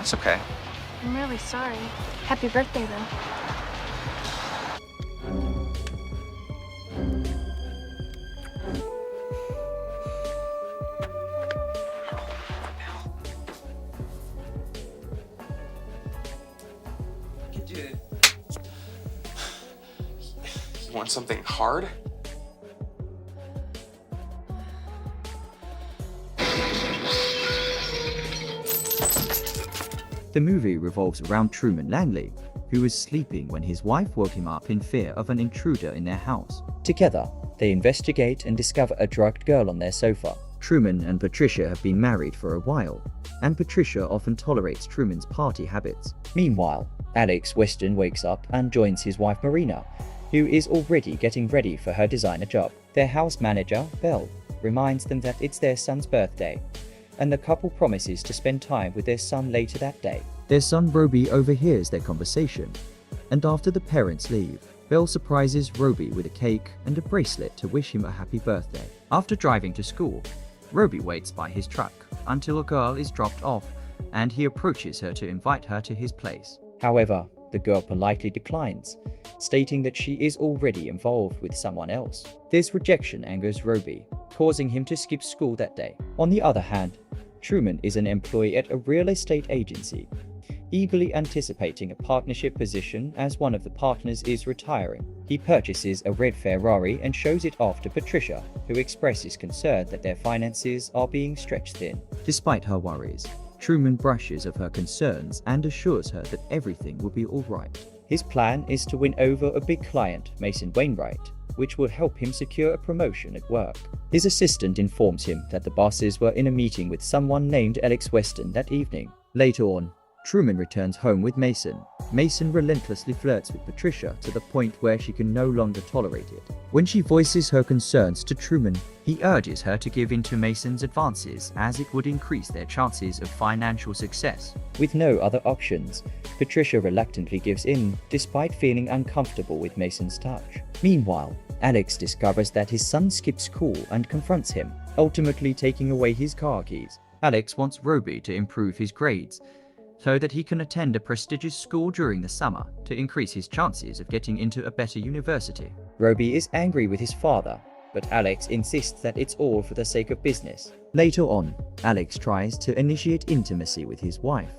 That's okay. I'm really sorry. Happy birthday, though. You want something hard? The movie revolves around Truman Langley, who was sleeping when his wife woke him up in fear of an intruder in their house. Together, they investigate and discover a drugged girl on their sofa. Truman and Patricia have been married for a while, and Patricia often tolerates Truman's party habits. Meanwhile, Alex Weston wakes up and joins his wife Marina, who is already getting ready for her designer job. Their house manager, Belle, reminds them that it's their son's birthday, and the couple promises to spend time with their son later that day. Their son Roby overhears their conversation, and after the parents leave, Belle surprises Roby with a cake and a bracelet to wish him a happy birthday. After driving to school, Roby waits by his truck until a girl is dropped off, and he approaches her to invite her to his place. However, the girl politely declines, stating that she is already involved with someone else. This rejection angers Roby, causing him to skip school that day. On the other hand, Truman is an employee at a real estate agency, eagerly anticipating a partnership position as one of the partners is retiring. He purchases a red Ferrari and shows it off to Patricia, who expresses concern that their finances are being stretched thin. Despite her worries, Truman brushes off her concerns and assures her that everything will be alright. His plan is to win over a big client, Mason Wainwright, which will help him secure a promotion at work. His assistant informs him that the bosses were in a meeting with someone named Alex Weston that evening. Later on, Truman returns home with Mason. Mason relentlessly flirts with Patricia to the point where she can no longer tolerate it. When she voices her concerns to Truman, he urges her to give in to Mason's advances as it would increase their chances of financial success. With no other options, Patricia reluctantly gives in, despite feeling uncomfortable with Mason's touch. Meanwhile, Alex discovers that his son skipped school and confronts him, ultimately taking away his car keys. Alex wants Roby to improve his grades, so that he can attend a prestigious school during the summer to increase his chances of getting into a better university. Roby is angry with his father, but Alex insists that it's all for the sake of business. Later on, Alex tries to initiate intimacy with his wife,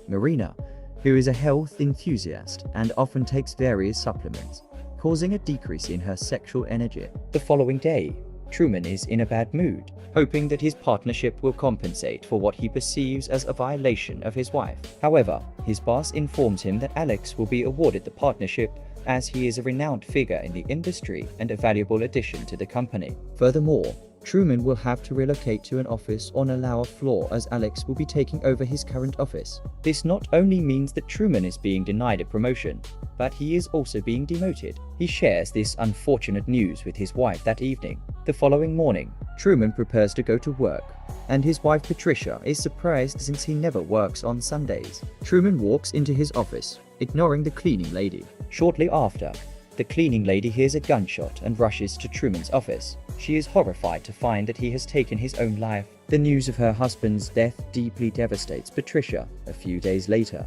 Marina, who is a health enthusiast and often takes various supplements, causing a decrease in her sexual energy. The following day, Truman is in a bad mood, hoping that his partnership will compensate for what he perceives as a violation of his wife. However, his boss informs him that Alex will be awarded the partnership as he is a renowned figure in the industry and a valuable addition to the company. Furthermore, Truman will have to relocate to an office on a lower floor as Alex will be taking over his current office. This not only means that Truman is being denied a promotion, but he is also being demoted. He shares this unfortunate news with his wife that evening. The following morning, Truman prepares to go to work, and his wife Patricia is surprised since he never works on Sundays. Truman walks into his office, ignoring the cleaning lady. Shortly after, the cleaning lady hears a gunshot and rushes to Truman's office. She is horrified to find that he has taken his own life. The news of her husband's death deeply devastates Patricia. A few days later,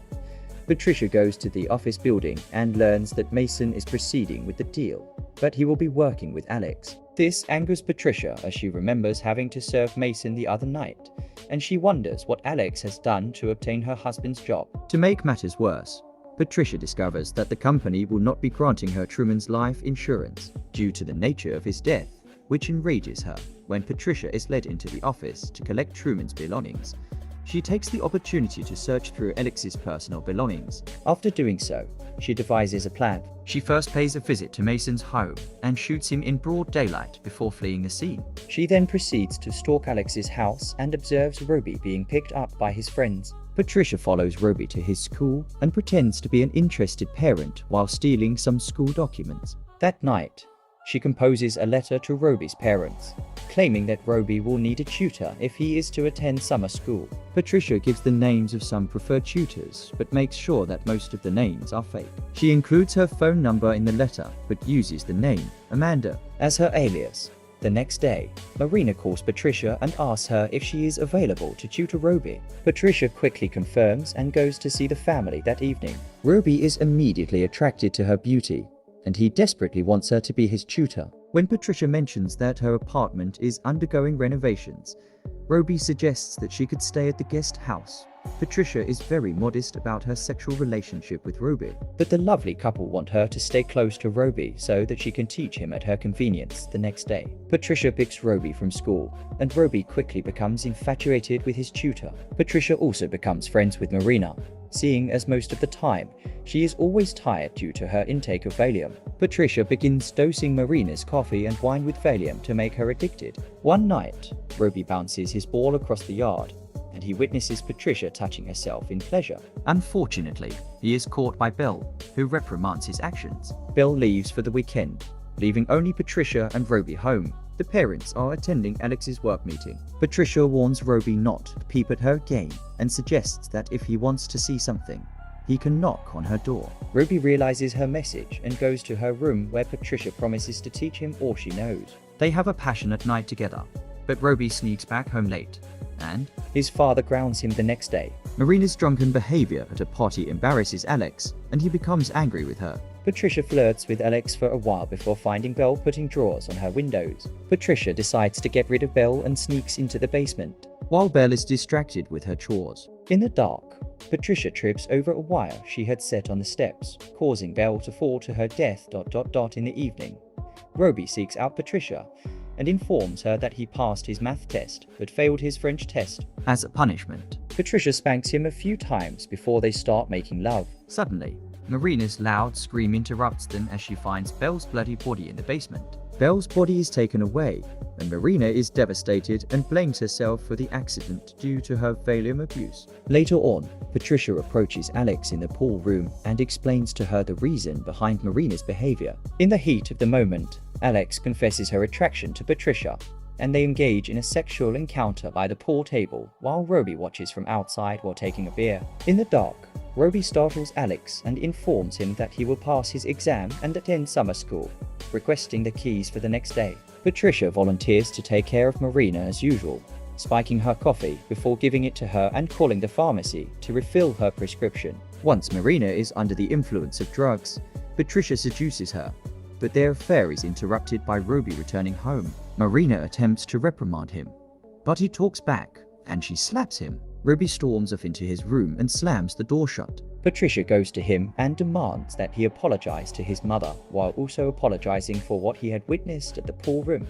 Patricia goes to the office building and learns that Mason is proceeding with the deal, but he will be working with Alex. This angers Patricia as she remembers having to serve Mason the other night, and she wonders what Alex has done to obtain her husband's job. To make matters worse, Patricia discovers that the company will not be granting her Truman's life insurance due to the nature of his death, which enrages her. When Patricia is led into the office to collect Truman's belongings, she takes the opportunity to search through Alex's personal belongings. After doing so, she devises a plan. She first pays a visit to Mason's home and shoots him in broad daylight before fleeing the scene. She then proceeds to stalk Alex's house and observes Roby being picked up by his friends. Patricia follows Roby to his school and pretends to be an interested parent while stealing some school documents. That night, she composes a letter to Roby's parents, claiming that Roby will need a tutor if he is to attend summer school. Patricia gives the names of some preferred tutors, but makes sure that most of the names are fake. She includes her phone number in the letter, but uses the name Amanda as her alias. The next day, Marina calls Patricia and asks her if she is available to tutor Roby. Patricia quickly confirms and goes to see the family that evening. Roby is immediately attracted to her beauty, and he desperately wants her to be his tutor. When Patricia mentions that her apartment is undergoing renovations, Roby suggests that she could stay at the guest house. Patricia is very modest about her sexual relationship with Roby, but the lovely couple want her to stay close to Roby so that she can teach him at her convenience the next day. Patricia picks Roby from school, and Roby quickly becomes infatuated with his tutor. Patricia also becomes friends with Marina, seeing as most of the time she is always tired due to her intake of Valium. Patricia begins dosing Marina's coffee and wine with Valium to make her addicted. One night, Roby bounces his ball across the yard, and he witnesses Patricia touching herself in pleasure. Unfortunately, he is caught by Belle, who reprimands his actions. Belle leaves for the weekend, leaving only Patricia and Roby home. The parents are attending Alex's work meeting. Patricia warns Roby not to peep at her again and suggests that if he wants to see something, he can knock on her door. Roby realizes her message and goes to her room where Patricia promises to teach him all she knows. They have a passionate night together, but Roby sneaks back home late, and his father grounds him the next day. Marina's drunken behavior at a party embarrasses Alex, and he becomes angry with her. Patricia flirts with Alex for a while before finding Belle putting drawers on her windows. Patricia decides to get rid of Belle and sneaks into the basement, while Belle is distracted with her chores. In the dark, Patricia trips over a wire she had set on the steps, causing Belle to fall to her death. In the evening, Roby seeks out Patricia and informs her that he passed his math test but failed his French test. As a punishment, Patricia spanks him a few times before they start making love. Suddenly, Marina's loud scream interrupts them as she finds Belle's bloody body in the basement. Belle's body is taken away, and Marina is devastated and blames herself for the accident due to her Valium abuse. Later on, Patricia approaches Alex in the pool room and explains to her the reason behind Marina's behavior. In the heat of the moment, Alex confesses her attraction to Patricia, and they engage in a sexual encounter by the pool table while Roby watches from outside while taking a beer. In the dark, Roby startles Alex and informs him that he will pass his exam and attend summer school, requesting the keys for the next day. Patricia volunteers to take care of Marina as usual, spiking her coffee before giving it to her and calling the pharmacy to refill her prescription. Once Marina is under the influence of drugs, Patricia seduces her, but their affair is interrupted by Roby returning home. Marina attempts to reprimand him, but he talks back, and she slaps him. Roby storms off into his room and slams the door shut. Patricia goes to him and demands that he apologize to his mother, while also apologizing for what he had witnessed at the pool room,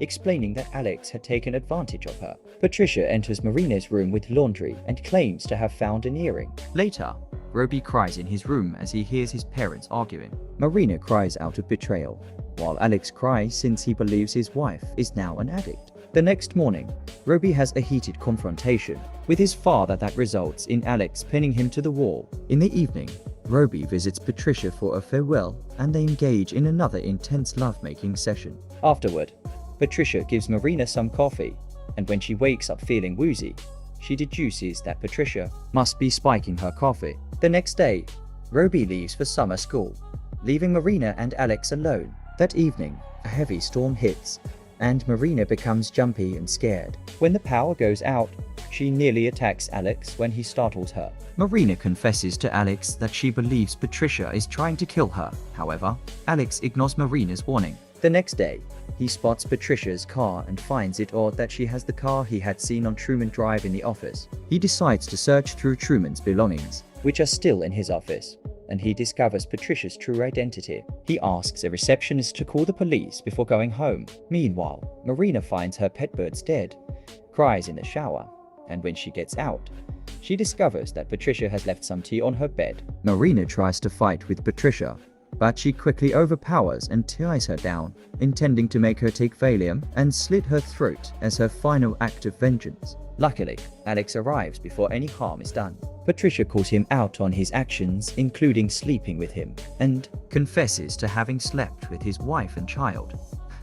explaining that Alex had taken advantage of her. Patricia enters Marina's room with laundry and claims to have found an earring. Later, Roby cries in his room as he hears his parents arguing. Marina cries out of betrayal, while Alex cries since he believes his wife is now an addict. The next morning, Roby has a heated confrontation with his father that results in Alex pinning him to the wall. In the evening, Roby visits Patricia for a farewell, and they engage in another intense lovemaking session. Afterward, Patricia gives Marina some coffee, and when she wakes up feeling woozy, she deduces that Patricia must be spiking her coffee. The next day, Roby leaves for summer school, leaving Marina and Alex alone. That evening, a heavy storm hits, and Marina becomes jumpy and scared. When the power goes out, she nearly attacks Alex when he startles her. Marina confesses to Alex that she believes Patricia is trying to kill her. However, Alex ignores Marina's warning. The next day, he spots Patricia's car and finds it odd that she has the car he had seen on Truman Drive in the office. He decides to search through Truman's belongings, which are still in his office, and he discovers Patricia's true identity. He asks a receptionist to call the police before going home. Meanwhile, Marina finds her pet birds dead, cries in the shower, and when she gets out, she discovers that Patricia has left some tea on her bed. Marina tries to fight with Patricia, but she quickly overpowers and ties her down, intending to make her take Valium and slit her throat as her final act of vengeance. Luckily, Alex arrives before any harm is done. Patricia calls him out on his actions, including sleeping with him, and confesses to having slept with his wife and child.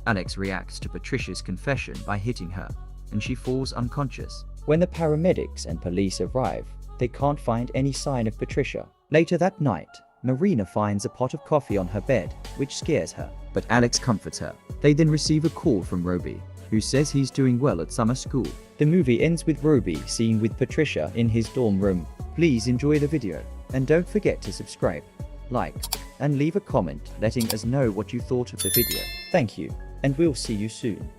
Alex reacts to Patricia's confession by hitting her, and she falls unconscious. When the paramedics and police arrive, they can't find any sign of Patricia. Later that night, Marina finds a pot of coffee on her bed, which scares her, but Alex comforts her. They then receive a call from Roby, who says he's doing well at summer school. The movie ends with Roby seen with Patricia in his dorm room. Please enjoy the video, and don't forget to subscribe, like, and leave a comment letting us know what you thought of the video. Thank you, and we'll see you soon.